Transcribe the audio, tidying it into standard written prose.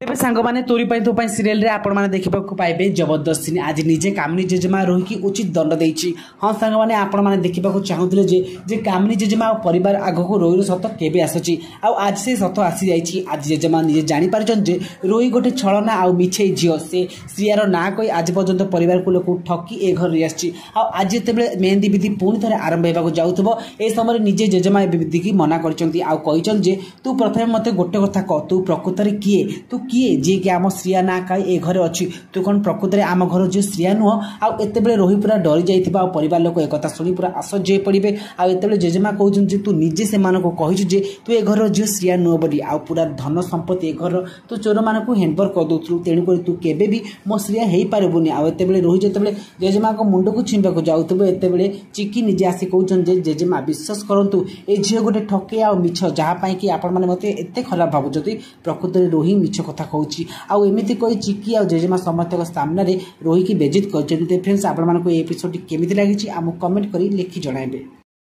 तेज सांग मैंने तोरी तो सीरियल रे आपण मैंने देखा पाइबे जबरदस्त आज निजे कामिनी जेजेमा रोहिकी उचित दंड देती। हाँ सांग मैंने आपण मैंने देखा चाहूले जे कामिनी जेजेमा परिवार आग को रोही सत केबे आसुची आज से सत आसी जाइए। आज जेजेमा निजे जापर रोही गोटे छलना आउ मिछे झील से श्रियार ना कही आज पर्यंत परिवार को लोक ठकी ए घर रही आज जिते मेहंदी विधि पुणी थे आरंभ होगा जाऊब ए समय निजे जेजेमा विधि की मना कर तू प्रथम मत गोटे कथा कह तू प्रकृत में किए तू किए जी कि आम श्रिया ना कही ए घरे अच्छी तू कौन प्रकृत में आम घर जो श्रिया नुह आते रोही पूरा डरी जाइए परिवार लोक एक शुणी पूरा आश्चर्य हो पड़े आते जेजेमा कहते तू निजे से कही तू ए घर झील श्रिया नुह बोली आ पूरा धन संपत्ति ए घर तू चोर मान हैंडओवर कर दूसरू तेणुक तू केबे भी मो श्रिया हो पारबुनि आते रोही जो जेजेमा मुंड को छुईवाक जाऊे एते चिकी निजे आसी कहते जेजेमा विश्वास करूँ ए झील गोटे ठके आ मिछ जहाँपाई कि आपण मैंने मत एत खराब भावुं प्रकृत में रोही मिछ कथा कहूँ आमती कही चिकी आ जेजेमा समस्त सामने रोही की बेजित कर फ्रेंड्स आपण एपिसोड केमी लगी आमको कमेंट कर लिखि जणाइबे।